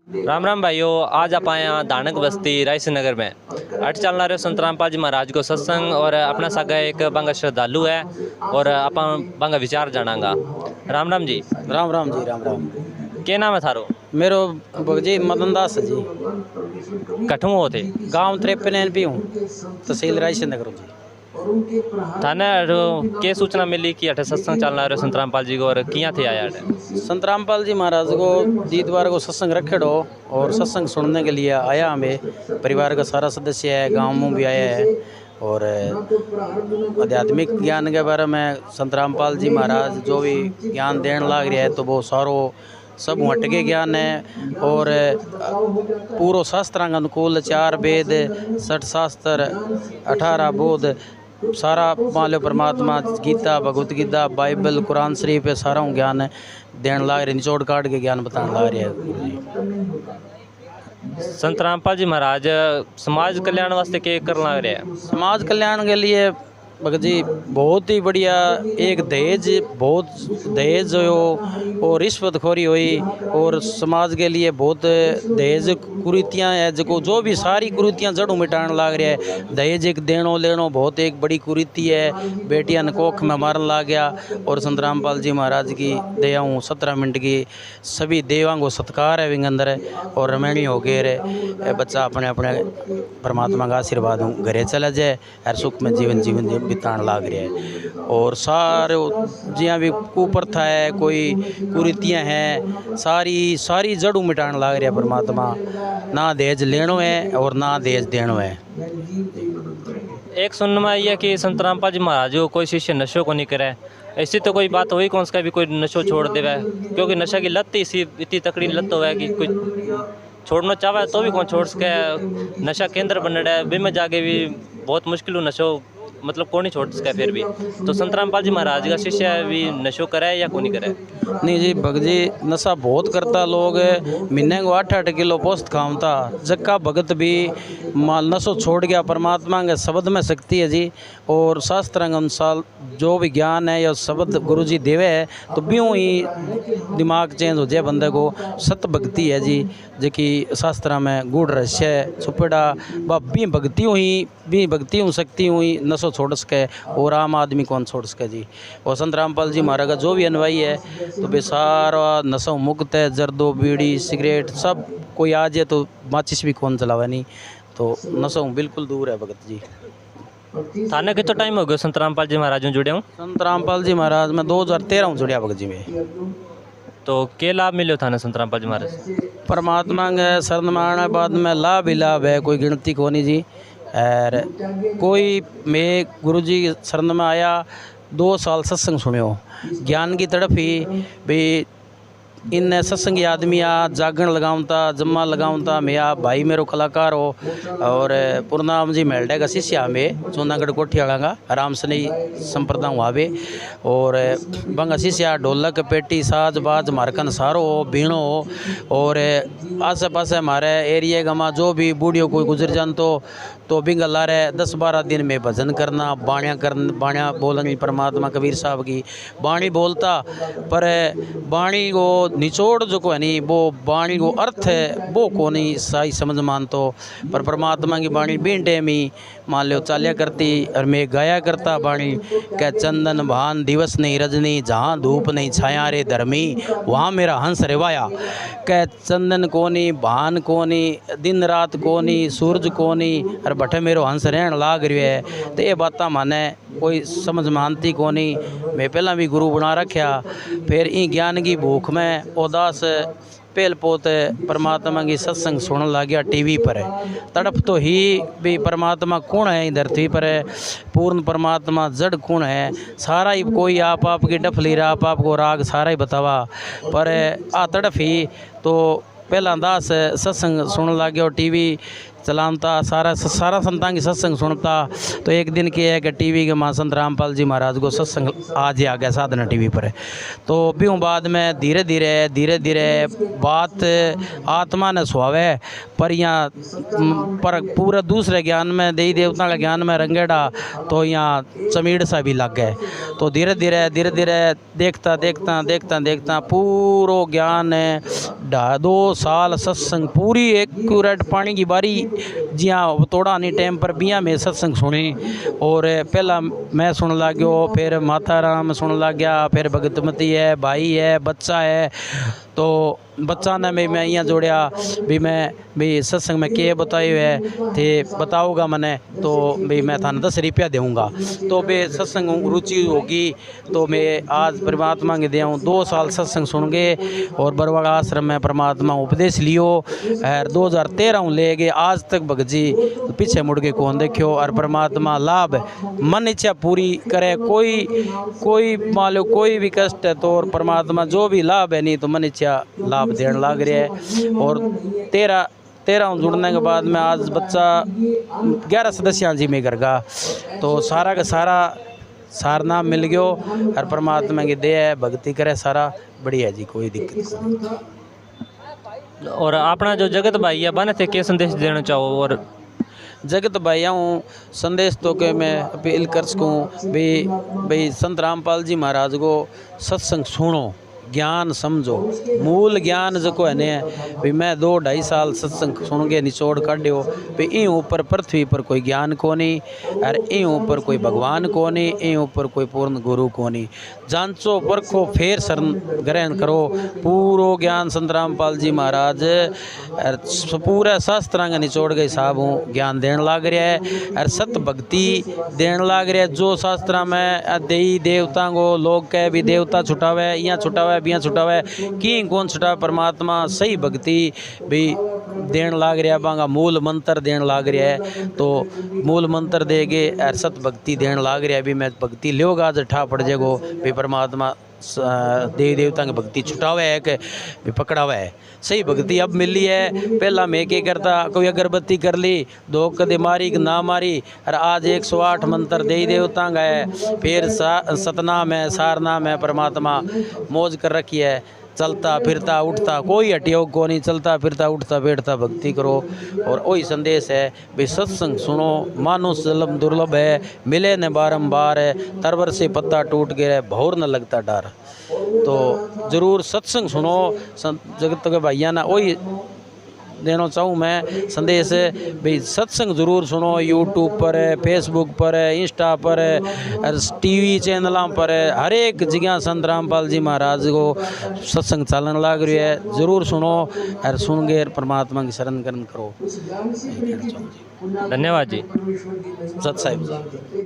राम राम भाइयों, आज आप आए हैं धानक बस्ती रायसी नगर में। अट चलना रहे संत रामपाल जी महाराज को सत्संग और अपना सागा एक बंगा श्रद्धालु है और अपन बंगा विचार जानांगा। राम राम जी। राम राम जी। राम राम। क्या नाम है थारो? मेरो जी मदन दास जी। कठू होते गांव 53 एनपी हूँ, तहसील रायसी नगर जी। थाने के सूचना मिली कि अठे सत्संग चलना रहे संत रामपाल जी को और किया थे आया अठे? संत रामपाल जी महाराज को दीतवार को सत्संग रखेड़ो और सत्संग सुनने के लिए आया। हमें परिवार का सारा सदस्य है, गांव में भी आया है और आध्यात्मिक ज्ञान के बारे में संत रामपाल जी महाराज जो भी ज्ञान देने लग रहा है तो वो सारो सब हटके ज्ञान है और पूरा शास्त्रांग अनुकूल 4 वेद 60 शास्त्र 18 बोध सारा मान लो परमात्मा गीता भगवत गीता बाइबल कुरान शरीफ है सारा ज्ञान देने लग रहे, निचोड़ काट के ज्ञान बताने लग रहे हैं। संत रामपाल जी महाराज समाज कल्याण वास्ते क्या कर लग रहे हैं? समाज कल्याण के लिए भगत जी बहुत ही बढ़िया एक दहेज हो और रिश्वतखोरी हुई और समाज के लिए बहुत दहेज कुरीतियाँ है जो भी सारी कुरीतियाँ जड़ों मिटाने लग रहा है। दहेज एक देनो लेनो बहुत एक बड़ी कुरीति है, बेटियां ने कोख में मारने लग गया और संत रामपाल जी महाराज की दयाओं 17 मिनट की सभी देवां को सत्कार है विंग अंदर है और रमैनी हो गए रे बच्चा अपने अपने परमात्मा का आशीर्वाद घरे चला जाए हर सुख में जीवन बितान लाग रहा है। और सारे जिया भी कुप्रथा है कोई कुरीतियाँ हैं सारी जड़ों मिटान लाग रहा है परमात्मा। ना दहेज लेनो है और ना दहेज देनो है। एक सुनने में आई है कि संत रामपाल जी महाराज को कोई शिष्य नशो को नहीं करे, ऐसी तो कोई बात हुई कौन सा भी कोई नशो छोड़ देवे? क्योंकि नशा की लत इसी इतनी तकड़ी लत हो है कि कोई छोड़ना चाहे तो भी कौन छोड़ सके। नशा केंद्र बन रहा है भी में जाके भी बहुत मुश्किल हो नशो मतलब कौन ही छोड़ सके। फिर भी तो संत रामपाल जी महाराज का शिष्य भी नशो करे या कौन नहीं करे? नहीं जी भगत जी नशा बहुत करता लोग महीने को 8-8 किलो पोस्त खामता जक्का भगत भी माल नशो छोड़ गया। परमात्मा के शब्द में शक्ति है जी और शास्त्र अनुसार जो भी ज्ञान है या शब्द गुरु जी देवे है तो ब्यों ही दिमाग चेंज हो जाए बंदे को। सत्य भक्ति है जी जो कि शास्त्र में गूढ़ रहस्य है छुपेड़ा भी भक्ति हूँ शक्ति हुई नशो छोड़ सके और आम आदमी कौन छोड़ सके जी। और संत रामपाल जी महाराज का जो भी अनुयायी है तो बेसारा नशो मुक्त है। जर्दो बीड़ी सिगरेट सब कोई आ जाए तो माचिस भी कौन चलावा नहीं तो नशो बिल्कुल दूर है भगत जी। थाने कितना टाइम हो गया संत रामपाल जी महाराज में जुड़े हूँ? संत रामपाल जी महाराज में 2013 में जुड़िया भगत जी में। तो क्या लाभ मिले थाने संत रामपाल जी महाराज? परमात्मा के शरण में आने बाद में लाभ ही लाभ है, कोई गिनती को नहीं जी। और कोई मैं गुरु जी शरण में आया 2 साल सत्संग सुनियो ज्ञान की तरफ ही भी इन सत्संगी आदमी आ जागरण लगाऊंता जम्मा लगाऊंता मैं आ भाई मेरो कलाकार हो और पूर्णाम जी मेलडे का शिष्य हमें जूनागढ़ कोठी वाला का आराम से नहीं संप्रदाय हुआ वे और बंगा शिष्य ढोलक पेटी साज बाज मारकन सारो हो बीणो हो और आसे पासे हमारे एरिया का जो भी बूढ़ियों कोई गुजर जान तो बिंगल ला रहे 10-12 दिन में भजन करना बाणिया बोलनी परमात्मा कबीर साहब की बाणी बोलता पर बाणी को निचोड़ जो को है नहीं वो बाणी को अर्थ है वो को नहीं सही समझ मानतो पर परमात्मा की बाणी बीन टाइम ही मान लो चालिया करती और मैं गाया करता बाणी क्या चंदन भान दिवस नहीं रजनी जहाँ धूप नहीं छाया रे धर्मी वहाँ मेरा हंस रेवाया। क्या चंदन कोनी भान कोनी दिन रात कोनी सूरज कोनी और बठे मेरो हंस रहन लाग रही है तो ये बात माने कोई समझ मानती कोनी। मैं पहला भी गुरु बना रखा फिर ई ज्ञान की भूख में उदास पेल पोत परमात्मा की सत्संग सुनने लग गया टीवी पर तड़प तो ही भी परमात्मा कौन है धरती पर पूर्ण परमात्मा जड़ कौन है सारा ही कोई आप की डफली रहा आप को राग सारा ही बतावा पर आ तड़प ही तो पहला अंदाज सत्संग सुनने लग गया टीवी चलाता, सारा सारा संतां की सत्संग सुनता। तो एक दिन की है कि टीवी के मां संत रामपाल जी महाराज को सत्संग आज ही आ गया साधना टीवी पर। तो भी बाद में धीरे धीरे बात आत्मा ने सुहावे, पर यहाँ पर पूरा दूसरे ज्ञान में देवी देवता के ज्ञान में रंगेड़ा, तो यहाँ चमीड़ सा भी लग गए। तो धीरे धीरे देखता पूरो ज्ञान 2 साल सत्संग पूरी एक्यूरेट पानी की बारी जिया थोड़ा नहीं टाइम पर बिया में सत्संग सुनी। और पहला मैं सुन लग गयो, फिर माता राम सुन लग गया, फिर भगतमती है, भाई है, बच्चा है। तो बच्चा ने मैं यहाँ जोड़िया भी सत्संग में क्या बताए हुए थे बताओगा मैंने, तो भी मैं थाने 10 रुपया दूँगा। तो भी सत्संग रुचि होगी। तो मैं आज परमात्मा के दिया 2 साल सत्संग सुन गए और बरवाड़ा आश्रम में परमात्मा उपदेश लियो। और 2013 ले गए आज तक भगत जी पीछे मुड़ के कौन देखियो। और परमात्मा लाभ मन इच्छा पूरी करे, कोई मान लो कोई भी कष्ट है तो और परमात्मा जो भी लाभ है नहीं तो मन इच्छा लाभ देने लग रहा है। और 13 जुड़ने के बाद में आज बच्चा 11 सदस्य जी में घर का, तो सारा का सारा सारनाम मिल गयो। और परमात्मा की दया है, भक्ति करे सारा बढ़िया जी, कोई दिक्कत नहीं। और अपना जो जगत भाई है बने थे क्या संदेश देना चाहो? और जगत भाइयों संदेश तो के मैं अपील कर सकूँ भाई संत रामपाल जी महाराज को सत्संग सुनो, ज्ञान समझो। मूल ज्ञान जो है ने भी मैं 2-2.5 साल सत्संग सुन के निचोड़ काढ़ो भी इन ऊपर पृथ्वी पर कोई ज्ञान को नहीं, और इन ऊपर कोई भगवान को नहीं, इन ऊपर कोई पूर्ण गुरु को नहीं। जांचो परखो फिर शरण ग्रहण करो। पूरो ज्ञान संत रामपाल जी महाराज पूरा शास्त्रां का निचोड़ गए साहब ज्ञान देने लग रहा है। और सत भक्ति देने लग रहा है। जो शास्त्रा में देवी देवता को लोग कह भी देवता छुटावे, यहाँ छुटावे, बिया छुटावे, कि कौन छुटावे, परमात्मा सही भक्ति भी देन लाग रहा है। बांगा मूल मंत्र देन लाग रहा है। तो मूल मंत्र देगे और सत भक्ति देन लाग रहा है। भी मैं भक्ति लियोगा आज ठा पड़ जाएगो भी परमात्मा देवी देवता की भक्ति छुटावे है कि भी पकड़ावे है। सही भक्ति अब मिली है। पहला मैं क्या करता, कोई अगरबत्ती कर ली, 2 कदे मारी कि ना मारी, और आज 108 मंत्र देवी देवता का है। फिर सतनाम है, सारनाम है, परमात्मा मौज कर रखी है। चलता फिरता उठता कोई हटियोग को नहीं, चलता फिरता उठता बैठता भक्ति करो। और वही संदेश है भाई सत्संग सुनो। मानुष जन्म दुर्लभ है, मिले न बारंबार है, तरवर से पत्ता टूट गया भौर न लगता डर। तो ज़रूर सत्संग सुनो। जगत के भाइया ना वही देना चाहूँ मैं संदेश भाई सत्संग ज़रूर सुनो। यूट्यूब पर है, फेसबुक पर है, इंस्टा पर है, और टीवी चैनलों पर है, हर एक जगह संत रामपाल जी महाराज को सत्संग चलन लग रही है। ज़रूर सुनो और सुन के परमात्मा की शरण ग्रहण करो। धन्यवाद जी। सत साहिब जी।